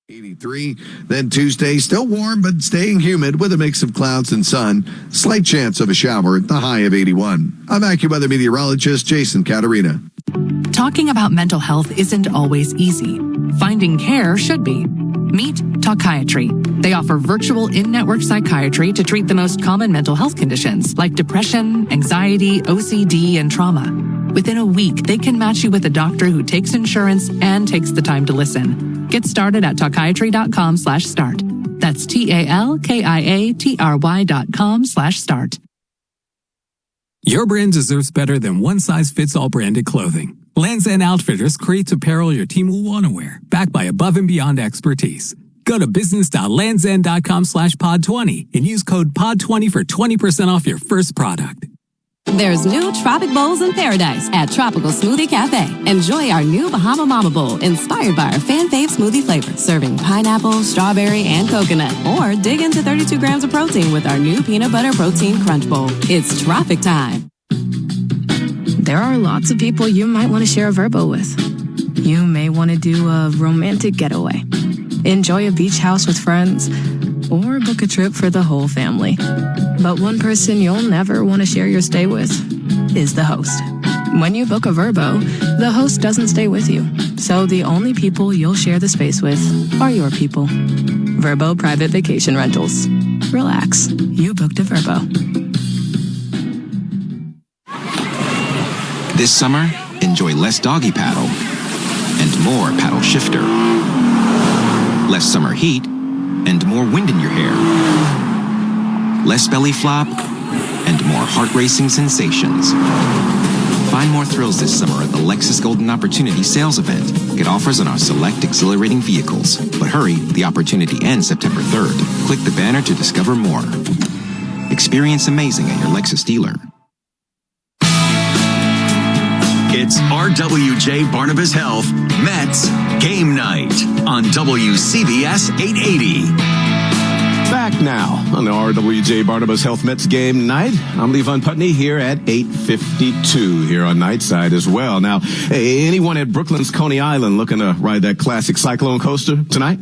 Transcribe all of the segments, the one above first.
83. Then Tuesday, still warm but staying humid with a mix of clouds and sun. Slight chance of a shower at the high of 81. I'm AccuWeather meteorologist Jason Caterina. Talking about mental health isn't always easy. Finding care should be. Meet Talkiatry. They offer virtual in-network psychiatry to treat the most common mental health conditions like depression, anxiety, OCD, and trauma. Within a week, they can match you with a doctor who takes insurance and takes the time to listen. Get started at talkiatry.com/start. That's TALKIATRY.com/start. Your brand deserves better than one-size-fits-all branded clothing. Lands' End Outfitters creates apparel your team will want to wear, backed by above-and-beyond expertise. Go to business.landsend.com/pod20 and use code POD20 for 20% off your first product. There's new Tropic Bowls in paradise at Tropical Smoothie Cafe. Enjoy our new Bahama Mama Bowl, inspired by our fan fave smoothie flavors, serving pineapple, strawberry, and coconut. Or dig into 32 grams of protein with our new Peanut Butter Protein Crunch Bowl. It's tropic time. There are lots of people you might want to share a Vrbo with. You may want to do a romantic getaway, enjoy a beach house with friends, or book a trip for the whole family. But one person you'll never want to share your stay with is the host. When you book a Vrbo, the host doesn't stay with you. So the only people you'll share the space with are your people. Vrbo Private Vacation Rentals. Relax. You booked a Vrbo. This summer, enjoy less doggy paddle and more paddle shifter. Less summer heat and more wind in your hair. Less belly flop and more heart-racing sensations. Find more thrills this summer at the Lexus Golden Opportunity Sales Event. Get offers on our select exhilarating vehicles. But hurry, the opportunity ends September 3rd. Click the banner to discover more. Experience amazing at your Lexus dealer. It's RWJ Barnabas Health Mets Game Night on WCBS 880. Back now on the RWJ Barnabas Health Mets Game Night. I'm Levon Putney here at 8:52 here on Nightside as well. Now, anyone at Brooklyn's Coney Island looking to ride that classic Cyclone coaster tonight?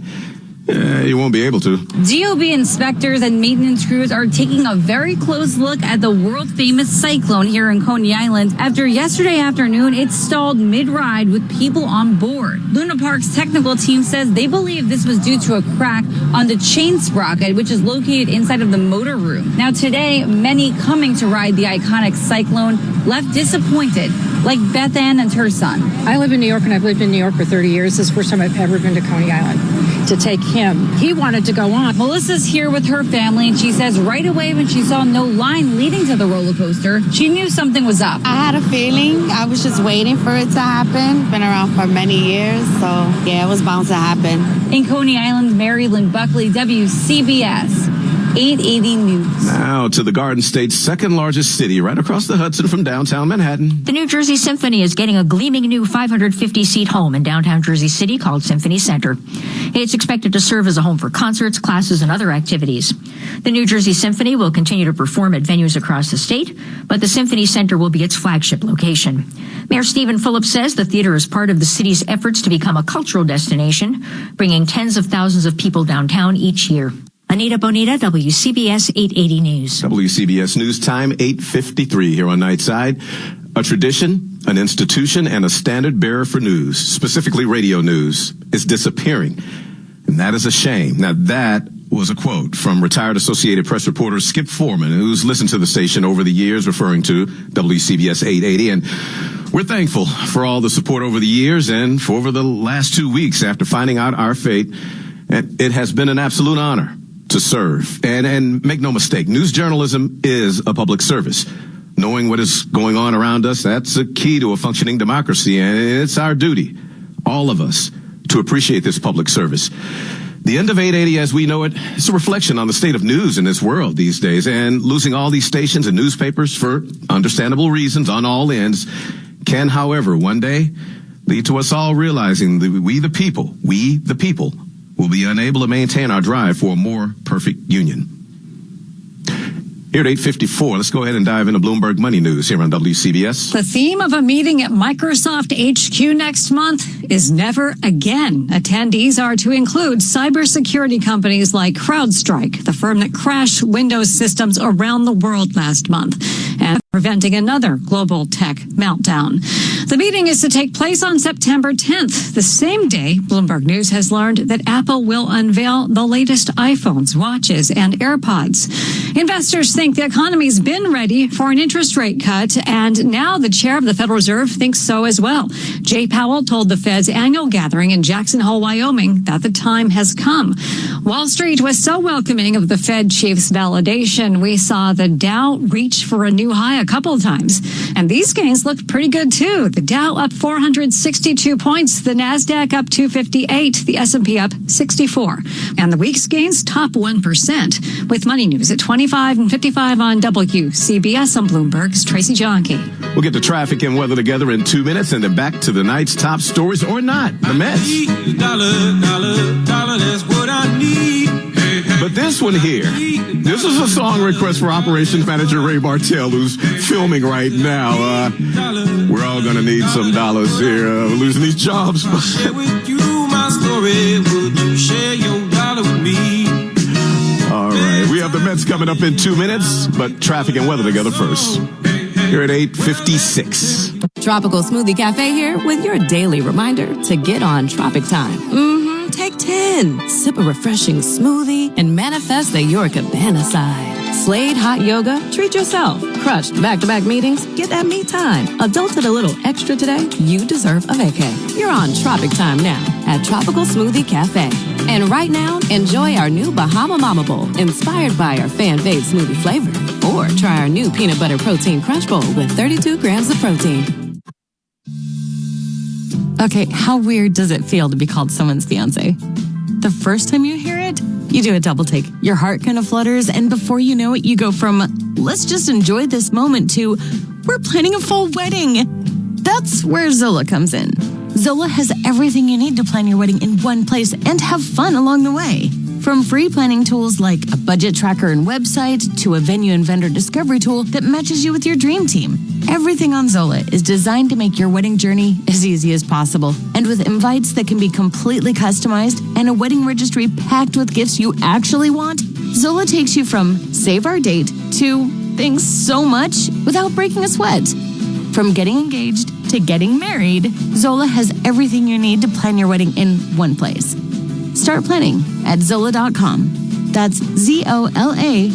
You won't be able to. DOB inspectors and maintenance crews are taking a very close look at the world-famous Cyclone here in Coney Island after yesterday afternoon it stalled mid-ride with people on board. Luna Park's technical team says they believe this was due to a crack on the chain sprocket, which is located inside of the motor room. Now today, many coming to ride the iconic Cyclone left disappointed, like Beth Ann and her son. I live in New York, and I've lived in New York for 30 years. This is the first time I've ever been to Coney Island to take him. He wanted to go on. Melissa's here with her family, and she says right away when she saw no line leading to the roller coaster, she knew something was up. I had a feeling. I was just waiting for it to happen. Been around for many years, so yeah, it was bound to happen. In Coney Island, Marilyn Buckley, WCBS 880 News. Now to the Garden State's second largest city, right across the Hudson from downtown Manhattan. The New Jersey Symphony is getting a gleaming new 550-seat home in downtown Jersey City called Symphony Center. It's expected to serve as a home for concerts, classes, and other activities. The New Jersey Symphony will continue to perform at venues across the state, but the Symphony Center will be its flagship location. Mayor Stephen Phillips says the theater is part of the city's efforts to become a cultural destination, bringing tens of thousands of people downtown each year. Anita Bonita, WCBS 880 News. WCBS News Time, 8:53 here on Nightside. A tradition, an institution, and a standard bearer for news, specifically radio news, is disappearing. And that is a shame. Now, that was a quote from retired Associated Press reporter Skip Foreman, who's listened to the station over the years, referring to WCBS 880. And we're thankful for all the support over the years and for over the last 2 weeks after finding out our fate. And it has been an absolute honor to serve. And make no mistake, news journalism is a public service. Knowing what is going on around us, that's a key to a functioning democracy. And it's our duty, all of us, to appreciate this public service. The end of 880 as we know it is a reflection on the state of news in this world these days. And losing all these stations and newspapers for understandable reasons on all ends can, however, one day lead to us all realizing that we the people, will be unable to maintain our drive for a more perfect union. Here at 8:54, let's go ahead and dive into Bloomberg Money News here on WCBS. The theme of a meeting at Microsoft HQ next month is never again. Attendees are to include cybersecurity companies like CrowdStrike, the firm that crashed Windows systems around the world last month, and preventing another global tech meltdown. The meeting is to take place on September 10th. The same day, Bloomberg News has learned that Apple will unveil the latest iPhones, watches, and AirPods. Investors think the economy's been ready for an interest rate cut, and now the chair of the Federal Reserve thinks so as well. Jay Powell told the Fed's annual gathering in Jackson Hole, Wyoming, that the time has come. Wall Street was so welcoming of the Fed chief's validation, we saw the Dow reach for a new high a couple of times. And these gains looked pretty good, too. The Dow up 462 points, the NASDAQ up 258, the S&P up 64. And the week's gains top 1%. With Money News at 25 and 55 on WCBS on Bloomberg's Tracy Jonke. We'll get the traffic and weather together in 2 minutes and then back to the night's top stories or not. The Mets. Dollar, that's what I need. But this one here, this is a song request for Operations Manager Ray Bartell, who's filming right now. We're all going to need some dollars here. We're losing these jobs. Share with you my story. Would you share your dollar with me? All right. We have the Mets coming up in 2 minutes, but traffic and weather together first. Here at 8:56. Tropical Smoothie Cafe here with your daily reminder to get on Tropic Time. Take 10. Sip a refreshing smoothie and manifest the Your Cabana side. Slade hot yoga? Treat yourself. Crushed back-to-back meetings? Get that me time. Adulted a little extra today? You deserve a vacay. You're on Tropic Time now at Tropical Smoothie Cafe. And right now, enjoy our new Bahama Mama Bowl inspired by our fan-fave smoothie flavor. Or try our new Peanut Butter Protein Crunch Bowl with 32 grams of protein. Okay, how weird does it feel to be called someone's fiancé? The first time you hear it, you do a double take. Your heart kind of flutters, and before you know it, you go from, let's just enjoy this moment to, we're planning a full wedding. That's where Zola comes in. Zola has everything you need to plan your wedding in one place and have fun along the way. From free planning tools like a budget tracker and website to a venue and vendor discovery tool that matches you with your dream team. Everything on Zola is designed to make your wedding journey as easy as possible. And with invites that can be completely customized and a wedding registry packed with gifts you actually want, Zola takes you from save our date to thanks so much without breaking a sweat. From getting engaged to getting married, Zola has everything you need to plan your wedding in one place. Start planning at Zola.com. That's ZOLA.com.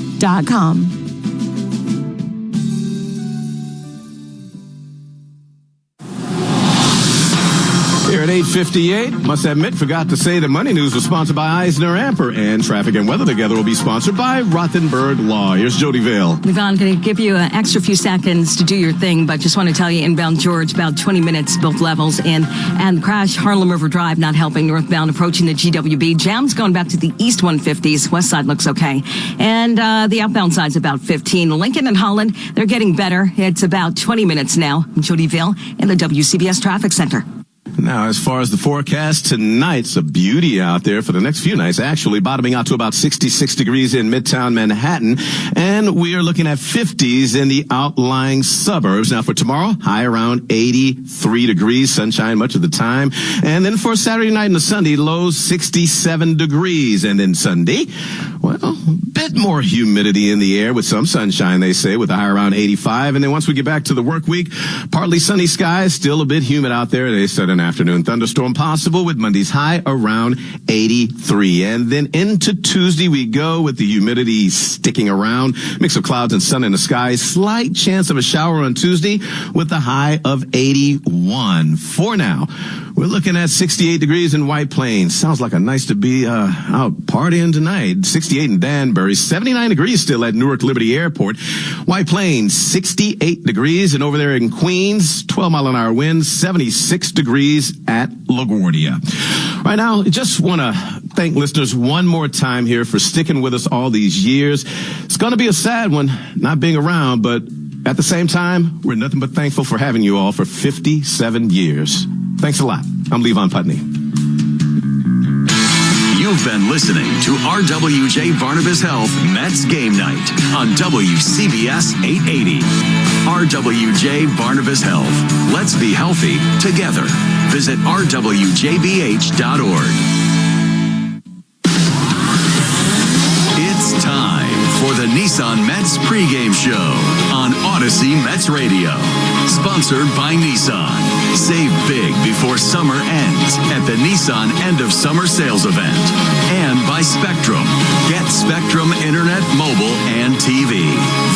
Here at 8:58, must admit, forgot to say the Money News was sponsored by Eisner Amper, and Traffic and Weather Together will be sponsored by Rothenberg Law. Here's Jody Vale. Levon, going to give you an extra few seconds to do your thing, but just want to tell you, inbound George, about 20 minutes, both levels, and the crash, Harlem River Drive, not helping, northbound approaching the GWB. Jams going back to the east 150s. West side looks okay. And the outbound side's about 15. Lincoln and Holland, they're getting better. It's about 20 minutes now. Jody Vale in the WCBS Traffic Center. Now, as far as the forecast, tonight's a beauty out there for the next few nights, actually bottoming out to about 66 degrees in Midtown Manhattan. And we are looking at 50s in the outlying suburbs. Now, for tomorrow, high around 83 degrees, sunshine much of the time. And then for Saturday night and the Sunday, lows 67 degrees. And then Sunday, well, a bit more humidity in the air with some sunshine, they say, with a high around 85. And then once we get back to the work week, partly sunny skies, still a bit humid out there. They said an afternoon thunderstorm possible with Monday's high around 83. And then into Tuesday we go with the humidity sticking around. Mix of clouds and sun in the sky. Slight chance of a shower on Tuesday with a high of 81. For now, we're looking at 68 degrees in White Plains. Sounds like a nice to be out partying tonight. 68 in Danbury. 79 degrees still at Newark Liberty Airport. White Plains, 68 degrees. And over there in Queens, 12-mile-an-hour winds, 76 degrees at LaGuardia. Right now, I just want to thank listeners one more time here for sticking with us all these years. It's going to be a sad one not being around, but at the same time, we're nothing but thankful for having you all for 57 years. Thanks a lot. I'm Levon Putney. You You've been listening to RWJ Barnabas Health Mets Game Night on WCBS 880. RWJ Barnabas Health. Let's be healthy together. Visit rwjbh.org. It's time for the Nissan Mets pregame show on Odyssey Mets Radio. Sponsored by Nissan. Save big before summer ends at the Nissan End of Summer Sales Event. And by Spectrum. Get Spectrum Internet, Mobile, and TV.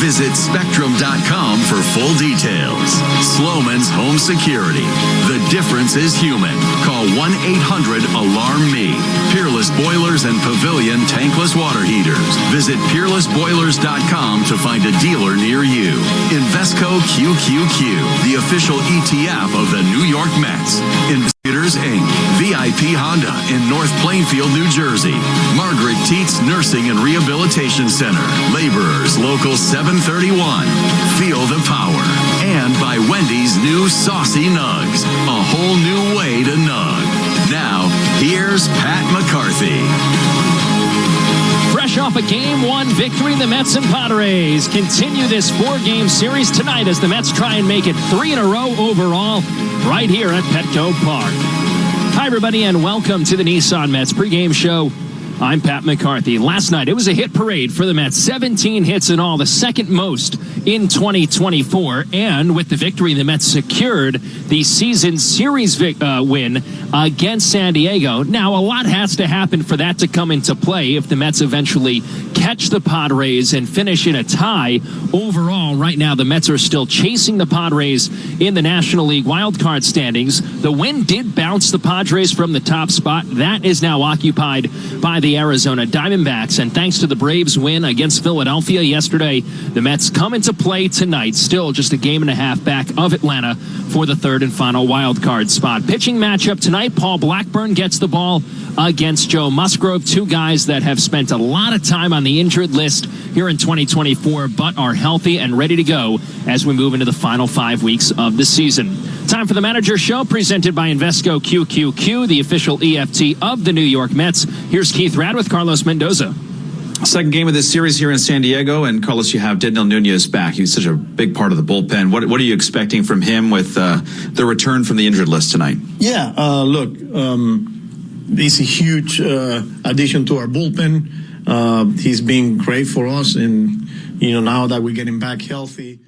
Visit Spectrum.com for full details. Sloman's Home Security. The difference is human. Call 1-800-ALARM-ME. Peerless Boilers and Pavilion Tankless Water Heaters. Visit peerlessboilers.com to find a dealer near you. Invesco QQQ, the official ETF of the New York Mets. Investigators Inc., VIP Honda in North Plainfield, New Jersey. Margaret Tietz Nursing and Rehabilitation Center. Laborers Local 731. Feel the power. And by Wendy's new Saucy Nugs. A whole new way to nug. Now, here's Pat McCarthy. Fresh off a Game 1 victory, the Mets and Padres continue this 4-game series tonight as the Mets try and make it 3 in a row overall right here at Petco Park. Hi, everybody, and welcome to the Nissan Mets pregame show. I'm Pat McCarthy. Last night, it was a hit parade for the Mets. 17 hits in all, the second most in 2024. And with the victory, the Mets secured the season series win against San Diego. Now, a lot has to happen for that to come into play if the Mets eventually catch the Padres and finish in a tie. Overall, right now, the Mets are still chasing the Padres in the National League wildcard standings. The win did bounce the Padres from the top spot. That is now occupied by the Arizona Diamondbacks, and thanks to the Braves' win against Philadelphia yesterday, the Mets come into play tonight, still just a game and a half back of Atlanta for the third and final wild card spot. Pitching matchup tonight, Paul Blackburn gets the ball against Joe Musgrove, two guys that have spent a lot of time on the injured list here in 2024, but are healthy and ready to go as we move into the final 5 weeks of the season. Time for the Manager Show, presented by Invesco QQQ, the official EFT of the New York Mets. Here's Keith Rad with Carlos Mendoza. Second game of this series here in San Diego, and Carlos, you have Dednell Nunez back. He's such a big part of the bullpen. What are you expecting from him with the return from the injured list tonight? Yeah, look, he's a huge addition to our bullpen. He's been great for us, and now that we're getting back healthy,